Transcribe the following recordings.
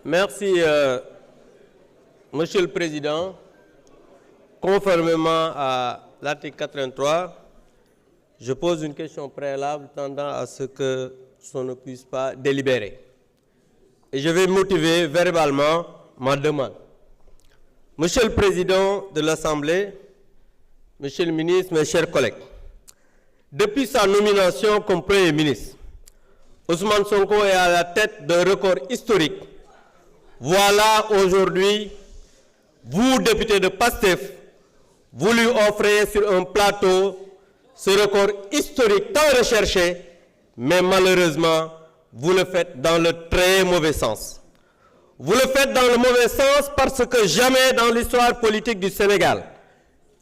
Merci, Monsieur le Président. Conformément à l'article 83, je pose une question préalable tendant à ce que on ne puisse pas délibérer. Et je vais motiver verbalement ma demande. Monsieur le Président de l'Assemblée, Monsieur le Ministre, mes chers collègues, depuis sa nomination comme Premier ministre, Ousmane Sonko est à la tête d'un record historique. Voilà aujourd'hui, vous, députés de PASTEF, vous lui offrez sur un plateau ce record historique tant recherché, mais malheureusement, vous le faites dans le très mauvais sens. Vous le faites dans le mauvais sens parce que jamais dans l'histoire politique du Sénégal,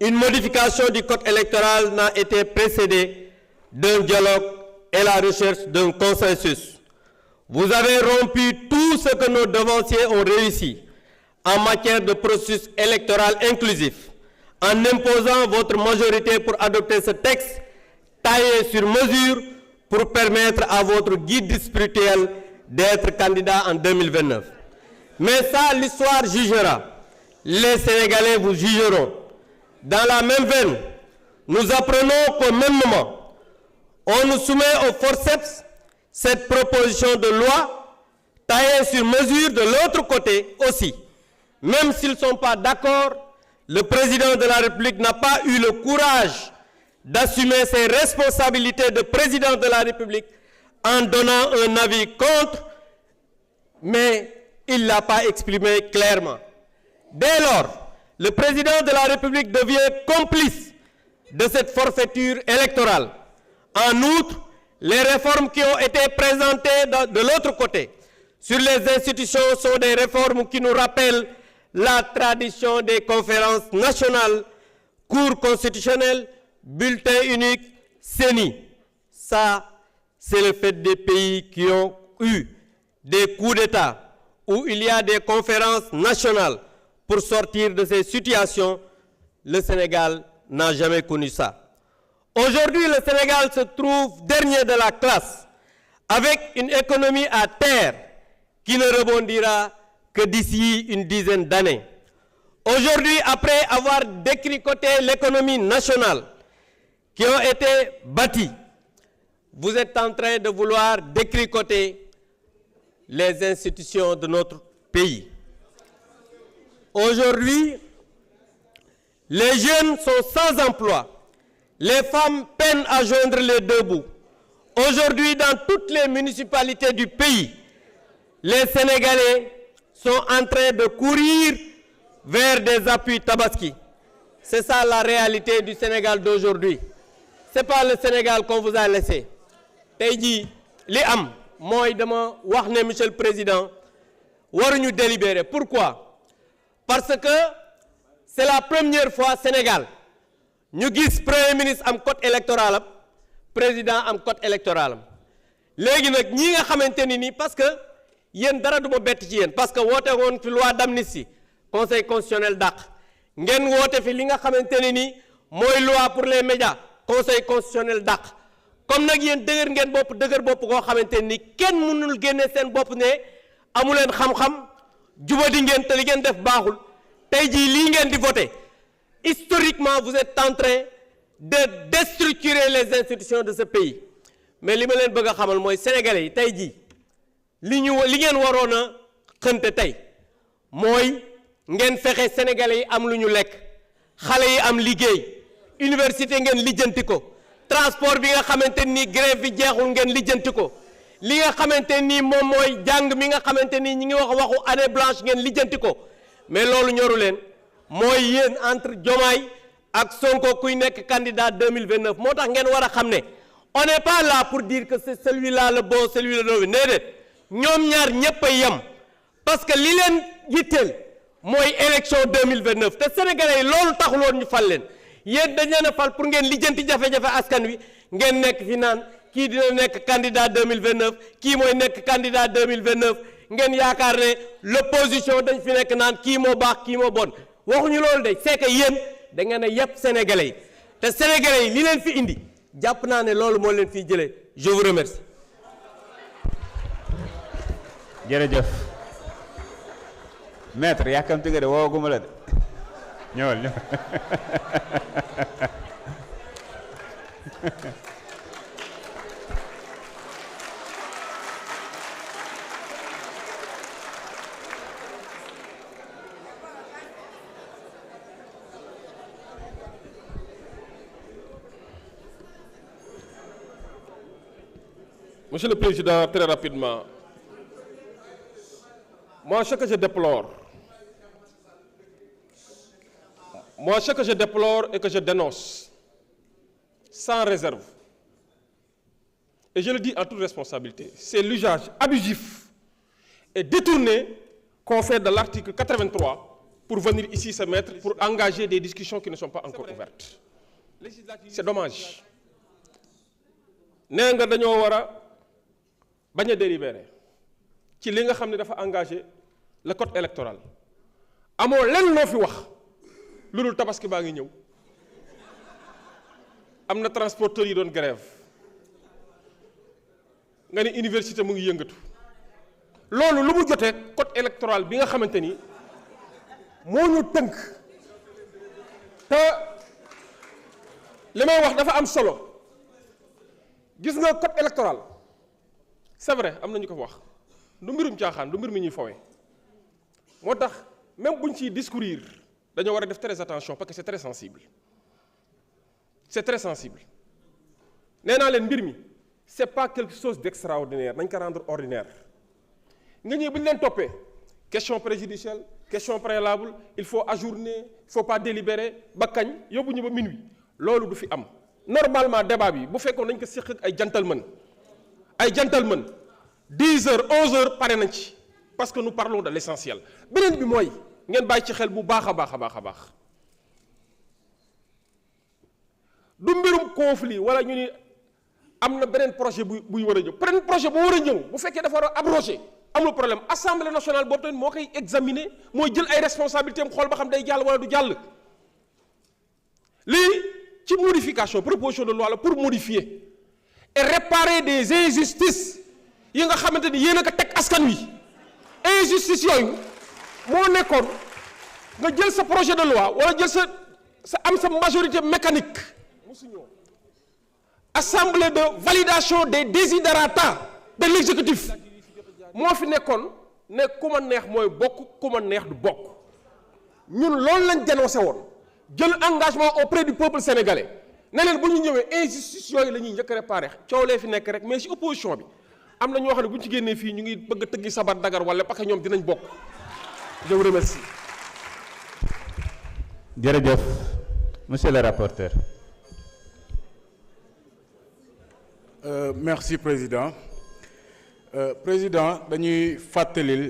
une modification du code électoral n'a été précédée d'un dialogue et la recherche d'un consensus. Vous avez rompu tout ce que nos devanciers ont réussi en matière de processus électoral inclusif, en imposant votre majorité pour adopter ce texte taillé sur mesure pour permettre à votre guide spirituel d'être candidat en 2029. Mais ça, l'histoire jugera. Les Sénégalais vous jugeront. Dans la même veine, nous apprenons qu'au même moment, on nous soumet au forceps cette proposition de loi taillée sur mesure de l'autre côté aussi. Même s'ils ne sont pas d'accord, le président de la République n'a pas eu le courage d'assumer ses responsabilités de président de la République en donnant un avis contre, mais il ne l'a pas exprimé clairement. Dès lors, le président de la République devient complice de cette forfaiture électorale. En outre, les réformes qui ont été présentées de l'autre côté sur les institutions sont des réformes qui nous rappellent la tradition des conférences nationales, cours constitutionnels, bulletins uniques, CENI. Ça, c'est le fait des pays qui ont eu des coups d'État où il y a des conférences nationales pour sortir de ces situations. Le Sénégal n'a jamais connu ça. Aujourd'hui, le Sénégal se trouve dernier de la classe avec une économie à terre qui ne rebondira que d'ici une dizaine d'années. Aujourd'hui, après avoir détricoté l'économie nationale qui a été bâtie, vous êtes en train de vouloir détricoter les institutions de notre pays. Aujourd'hui, les jeunes sont sans emploi. Les femmes peinent à joindre les deux bouts. Aujourd'hui, dans toutes les municipalités du pays, les Sénégalais sont en train de courir vers des appuis Tabaski. C'est ça la réalité du Sénégal d'aujourd'hui. Ce n'est pas le Sénégal qu'on vous a laissé. Tey jii li am mooy dama wax ne monsieur le président waruñu délibérer. Pourquoi? Parce que c'est la première fois Sénégal ñu gis premier ministre am code électoral am président am code électoral am léegi nag ñi nga xamante ni nii parce que yéen dara du ma bett ci yéen parce que woote woon fi loi d'amnistie conseil constitutionnel dàq ngeen woote fi li nga xamante ni nii mooy loi pour les médias conseil constitutionnel dàq comme nag yéen dëgër bopp koo xamante ni kenn mënul génne seen bopp ne amu leen xam-xam jubadi ngeen te li ngeen def baaxul tey jii lii ngeen di voté. Historiquement, vous êtes en train de déstructurer les institutions de ce pays. Mais li ma leen bëgg a xamal mooy sénégalais yi tey jii li ngeen waroon a xënte tey mooy ngeen fexe sénégalais yi am lu ñu lekk xale yi am liggéey université ngeen lijjanti ko transport bi nga xamante ni grève bi jeexul ngeen lijjanti ko li nga xamante ni moom mooy jàng mi nga xamante ni ñi ngi waxu année blanche ngeen lijjanti ko mais loolu ñoru leen. mooy yéen entre Diomaye ak Sonko kuy nekk candidat 2029 moo tax ngeen war a xam ne on n'est pas là pour dire que c'est celui-là le bon celui-là le mauvais déedéet ñoom ñaar ñëpp a yem parce que li leen yitteel mooy élection 2029 te sénégalais yi loolu taxuloon ñu fal leen yéen dañ leen a fal pour ngeen lijjanti jafe-jafe askan wi ngeen nekk fi naan kii dina nekk candidat 2029 kii mooy nekk candidat 2029 ngeen yaakaar ne l'opposition dañ fi nekk naan kii moo baax kii moo bon. waxuñu loolu de c'est que yéen da ngeen a yëpp sénégalais yi te sénégalais yi li leen fi indi jàpp naa ne loolu moo leen fiy jëlee je vous remercie. jërëjëf maître yàkkamti nga de woowaguma la de ñëwal ñëwal. Monsieur le Président, très rapidement, moi ce que je déplore et que je dénonce sans réserve, et je le dis en toute responsabilité, c'est l'usage abusif et détourné qu'on fait de l'article 83 pour venir ici se mettre, pour engager des discussions qui ne sont pas encore ouvertes. C'est dommage. nee nga dañoo war a bañ a délibérer ci li nga xam ne dafa engagé le code électoral amoo lenn loo fi wax lu dul tabaski baa ngi ñëw am na transporteurs yi doon grève nga ne université mu ngi yëngatu loolu lu mu jotee code électoral bi nga xamante ni moo ñu tënk te li may wax dafa am solo gis nga code électoral c'est vrai am na ñu ko wax du mbirum caaxaan du mbir mi ñuy fowee moo tax même buñ ciy discourir dañoo war a def très attention parce que c'est très sensible nee naa leen mbir mi c'est pas quelque chose d'extraordinaire nañ ko rendre ordinaire nga ñëw bu ñu leen toppee question préjudicielle question préalable il faut ajourner il faut pas délibérer ba kañ yóbbu ñu ba minuit loolu du fi am normalement débat bi bu fekkoon nañ ko séq ak ay gentlemen 10 heures 11 heures pare nañ ci parce que nous parlons de l'essentiel beneen bi mooy ngeen bàyyi ci xel bu baax a baax du mbirum conflit wala ñu ni am na beneen projet buy war a ñëw beneen projet bu war a ñëw bu fekkee dafa war a abroger amul problème assemblée nationale boobu tamit moo koy examiner mooy jël ay responsabilités am xool ba xam day jàll wala du jàll lii ci modification proposition de loi la pour modifier et réparer des injustices yi nga xamante ni yéen a ko teg askan wi injustice yooyu moo nekkoon nga jël sa projet de loi wala jël sa am sa majorité mécanique assemblée de validation des desiderata de l'exécutif moo fi nekkoon ne ku ma neex mooy bokk ku ma neex du bokk ñun loolu lañ dénoncé woon jël engagement auprès du peuple sénégalais ne leen bu ñu ñëwee injustice yooyu la ñuy njëkk a réparé coow lee fi nekk rek mais ci opposition bi am na ñoo xam ne bu ñu ci génnee fii ñu ngi bëgg a tëggi sabar dagar wala parce que ñoom dinañ bokk. Je vous remercie. jërëjëf monsieur le rapporteur. Merci président président dañuy fàttalil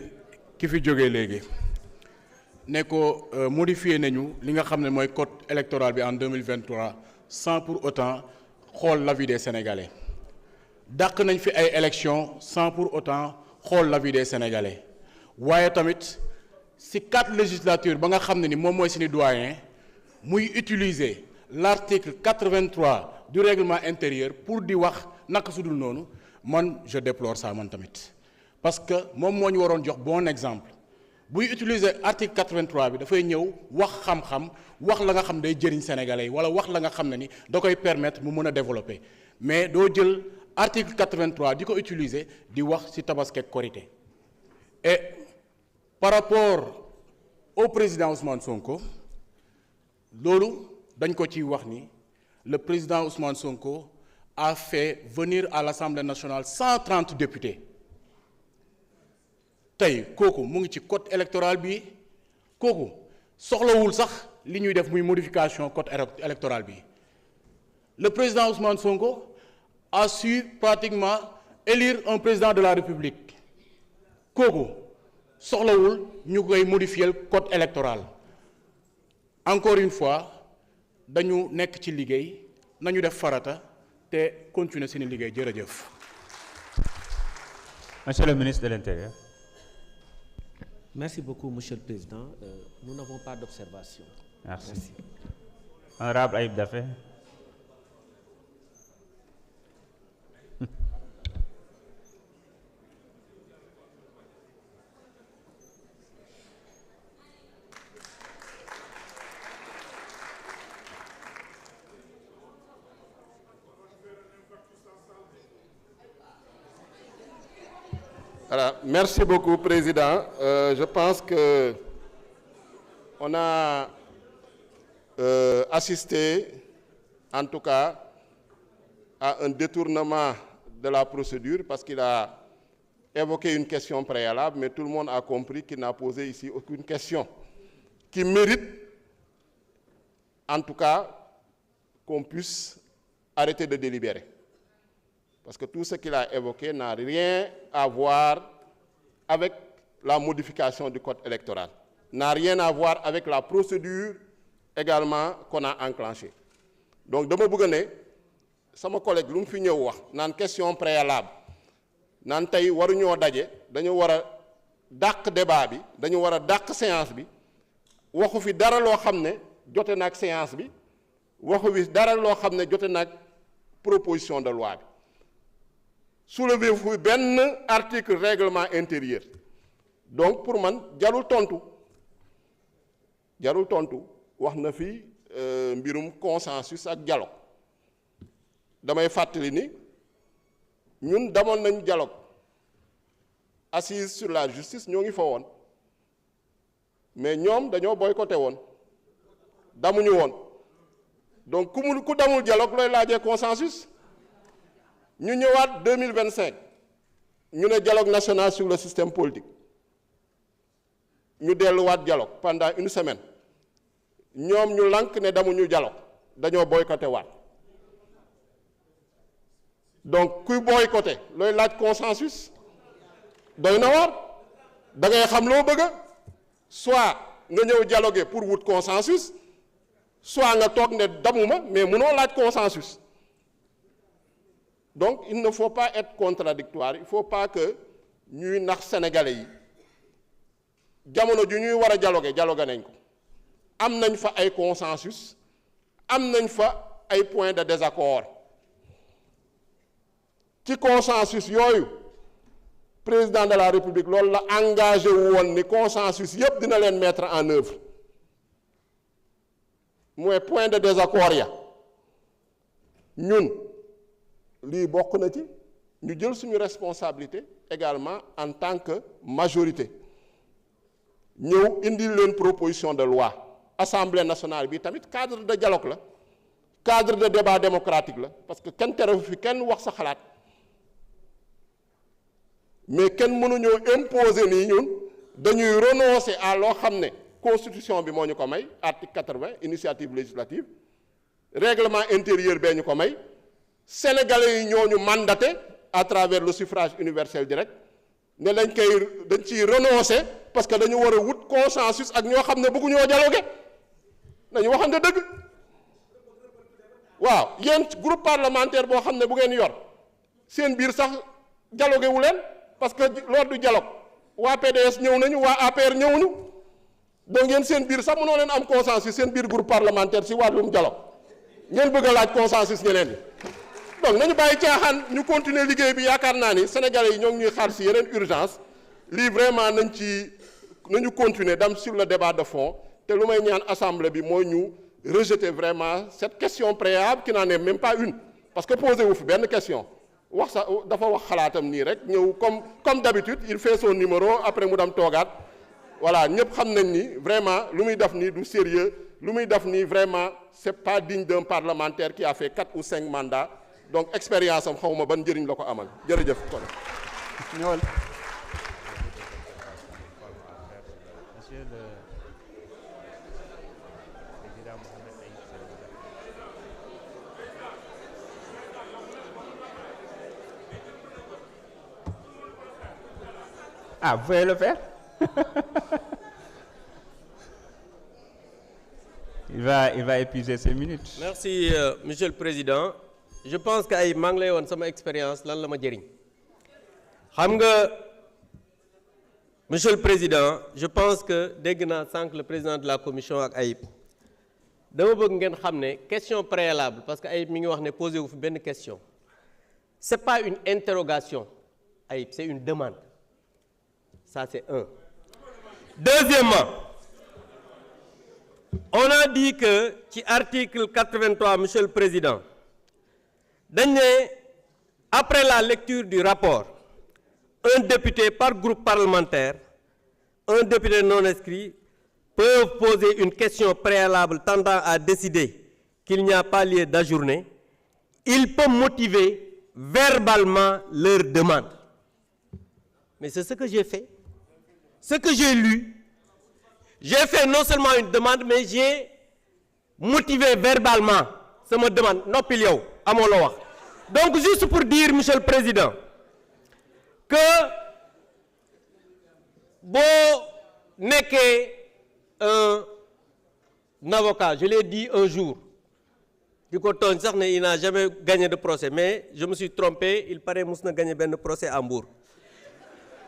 ki fi jógee léegi ne ko modifié nañu li nga xam ne mooy code électoral bi en 2023 sans pour autant xool l'avis des Sénégalais dàq nañ fi ay élections sans pour autant xool l'avis des Sénégalais waaye tamit ci 4 législatures ba nga xam ne ni moom mooy suñu doyen muy utiliser l'article 83 du règlement intérieur pour di wax naka su dul noonu man je déplore ça man tamit parce que moom moo ñu waroon jox bon exemple buy utiliser article 83 bi dafay ñëw wax xam-xam wax la nga xam day jëriñ sénégalais yi wala wax la nga xam ne ni da koy permettre mu mën a développer mais doo jël article 83 di ko utiliser di wax ci tabaski ak korité et par rapport au président Ousmane Sonko loolu dañ ko ciy wax ni le président Ousmane Sonko a fait venir à l'Assemblée nationale 130 députés tey kooku mu ngi ci code électoral bi kooku soxlawul sax li ñuy def muy modification code électoral bi le président Ousmane Sonko a su pratiquement élire un président de la République kooku soxlawul ñu koy modifier code électoral encore une fois dañu nekk ci liggéey nañu def farata te continuer seeni liggéey jërëjëf. Monsieur le ministre de l'Intérieur. Merci beaucoup, Monsieur le Président. Nous n'avons pas d'observation. Merci. Honorable Ayib Daffé. Voilà. Merci beaucoup, Président. Je pense que on a assisté, en tout cas, à un détournement de la procédure parce qu'il a évoqué une question préalable, mais tout le monde a compris qu'il n'a posé ici aucune question qui mérite, en tout cas, qu'on puisse arrêter de délibérer. Parce que tout ce qu'il a évoqué n'a rien à voir avec la modification du code électoral, n'a rien à voir avec la procédure également qu'on a enclenchée. Donc, dama bëgg ne sama collègue lu mu fi ñëw wax naan question préalable naan tey waruñoo daje dañu war a dàq débat bi dañu war a dàq séance bi waxu fi dara loo xam ne jote na ak séance bi waxu fi dara loo xam ne jote na ak proposition de loi bi soulever fu benn article règlement intérieur donc pour man jarul tontu wax na fi mbirum consensus ak dialogue damay fàttali ni ñun demoon nañu dialogue assise sur la justice ñoo ngi fa woon mais ñoom dañoo boycotté woon damuñu woon donc ku damul dialogue looy laajee consensus ñu ñëwaat 2025 ñu ne dialogue national sur le système politique ñu delluwaat dialogue pendant une semaine ñoom ñu lànk ne damuñu dialogue dañoo boycotté waat donc kuy boycotté looy laaj consensus doy na waar da ngay xam loo bëgg soit nga ñëw dialoguer pour wut consensus soit nga toog ne damuma mais mënoo laaj consensus donc il ne faut pas être contradictoire il faut pas que ñuy nax sénégalais yi jamono ju ñuy war a dialoguer nañ ko am nañ fa ay consensus am nañ fa ay points de désaccord ci consensus yooyu président de la république loolu la engagé wu woon ni consensus yépp dina leen mettre en œuvre mooy point de désaccord ya ñun lii bokk na ci ñu jël suñu responsabilité également en tant que majorité ñëw indi leen proposition de loi assemblée nationale bi tamit cadre de dialogue la cadre de débat démocratique la parce que kenn tere fi kenn wax sa xalaat mais kenn mënuñoo imposer nii ñun dañuy renoncer à loo xam ne constitution bi moo ñu ko may article 80 initiative législative règlement intérieur bee ñu ko may sénégalais yi ñoo ñu mandaté à travers le suffrage universel direct ne dañ ciy renoncer parce que dañu war a wut consensus ak ñoo xam ne bëgguñoo dialoguer nañu waxante dëgg waaw yéen groupe parlementaire boo xam ne bu ngeen yor seen biir sax dialogué wu leen parce que loolu du dialogue waa PDS ñëw nañu waa APR ñëwuñu donc yéen seen biir sax mënoo leen am consensus seen biir groupe parlementaire si wàllum dialogue ngeen bëgg a laaj consensus ñeneen ñi donc nañu bàyyi caaxaan ñu continuer liggéey bi yaakaar naa ni sénégalais yi ñoo ngi ñuy xaar si yeneen urgence lii vraiment nañu continuer dem sur le débat de fond te lu may ñaan assemblée bi mooy ñu rejeter vraiment cette question préalable qui n'en est même pas une parce que posé wu fi benn question wax sax dafa wax xalaatam nii rek ñëw comme d'habitude il fait son numéro après mu dem toogaat voilà ñëpp xam nañ ni vraiment lu muy def nii du sérieux lu muy def nii vraiment c'est pas digne d'un parlementaire qui a fait 4 ou 5 mandats donc expérience am xawma ban njëriñ la ko amal jërëjëf kon ñëwal. Ah, vous pouvez le faire. Il va épuiser ses minutes. Merci, Monsieur le Président. Je pense que ay maa ngi lay woon sama expérience lan la ma jëriñ xam nga Monsieur le Président je pense que dégg naa sànq le président de la commission ak Ayib dama bëgg ngeen xam ne question préalable parce que Ayib mi ngi wax ne posé wu fi benn question c'est pas une interrogation Ayib c'est une demande ça c'est un. Deuxièmement on a dit que ci article 83 Monsieur le Président dañ ne après la lecture du rapport un député par groupe parlementaire, un député non inscrit peuvent poser une question préalable tendant à décider qu'il n'y a pas lieu d'ajourner. Ils peuvent motiver verbalement leur demande. Mais c'est ce que j'ai fait. Ce que j'ai lu, j'ai fait non seulement une demande, mais j'ai motivé verbalement sama demande noppil yow amoo la wax. Donc juste pour dire, Monsieur le Président, que boo nekkee un avocat, je l'ai dit un jour, di ko tooñ sax ne il n'a jamais gagné de procès, mais je me suis trompé, il paraît mus na gagné benn procès à Mbour.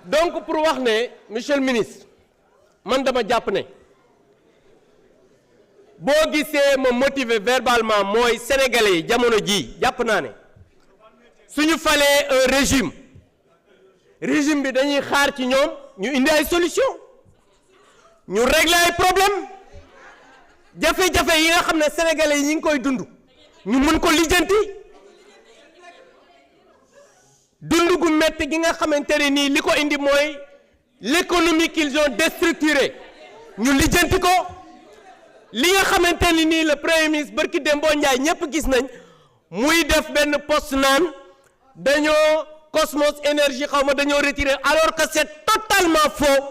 Donc pour wax ne monsieur le ministre man dama jàpp ne boo gisee ma motiver verbalement mooy sénégalais yi jamono ji jàpp naa ne suñu falee un régime bi dañuy xaar ci ñoom ñu indi ay solution ñu régler ay problème jafe-jafe yi nga xam ne sénégalais yi ñi ngi koy dund ñu mën ko lijjanti dund gu metti gi nga xamante ne nii li ko indi mooy l'économie qu'ils ont déstructurée ñu lijjanti ko li nga xamante ne nii le premier ministre barki Dembo Ndiaye ñëpp gis nañ muy def benn poste naan dañoo Cosmos énergie xaw ma dañoo retiré alors que c'est totalement faux.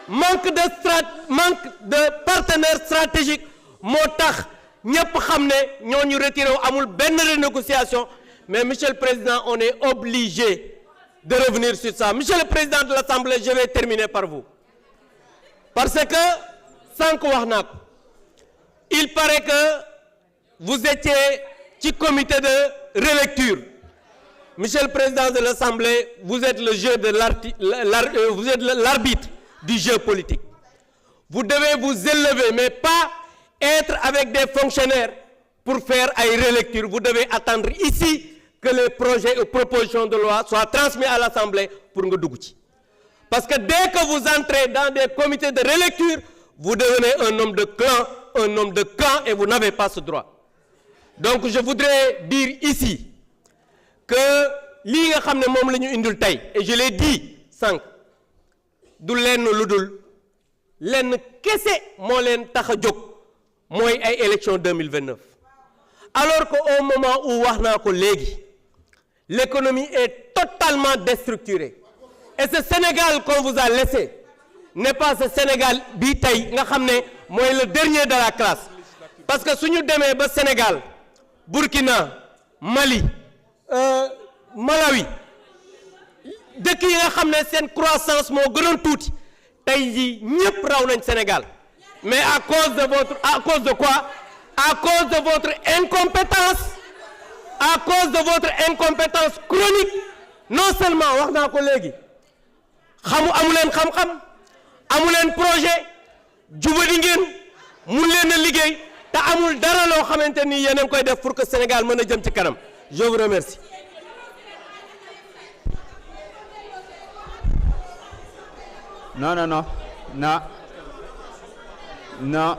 Manque de partenaires stratégiques moo tax ñëpp xam ne ñoo ñu retiré wu amul benn renégociation. Mais Monsieur le Président, on est obligé de revenir sur ça. Monsieur le Président de l'Assemblée, je vais terminer par vous. Parce que, sans ko wax naa ko, il paraît que vous étiez ci comité de relecture. Monsieur le Président de l'Assemblée, vous êtes vous êtes l'arbitre du jeu politique. Vous devez vous élever, mais pas être avec des fonctionnaires pour faire une relecture. Vous devez attendre ici que les projets et propositions de loi soient transmis à l'Assemblée pour nga dugg ci. Parce que dès que vous entrez dans des comités de relecture, vous devenez un homme de clan, un homme de camp et vous n'avez pas ce droit. Donc je voudrais dire ici que lii nga xam ne moom la ñu indil tey et je l'ai dit sànq du lenn lu dul lenn kese moo leen tax a jóg mooy ay élections 2029. Alors qu'au moment où wax naa ko léegi l'économie est totalement déstructurée et ce Sénégal qu'on vous a laissé n'est pas ce Sénégal bi tey nga xam ne mooy le dernier de la classe. Parce que suñu demee ba Sénégal Burkina Mali Malawi dëkk yi nga xam ne seen croissance moo gënoon tuuti tey jii ñëpp raw nañ Sénégal. Mais à cause de quoi? À cause de votre incompétence, à cause de votre incompétence chronique. Non seulement wax naa ko léegi amu leen xam-xam amu leen projet jubadi ngeen mun leen a liggéey te amul dara loo xamante ni yéen a ngi koy def pour que Sénégal mën a jëm ci kanam. Je vous remercie. Non.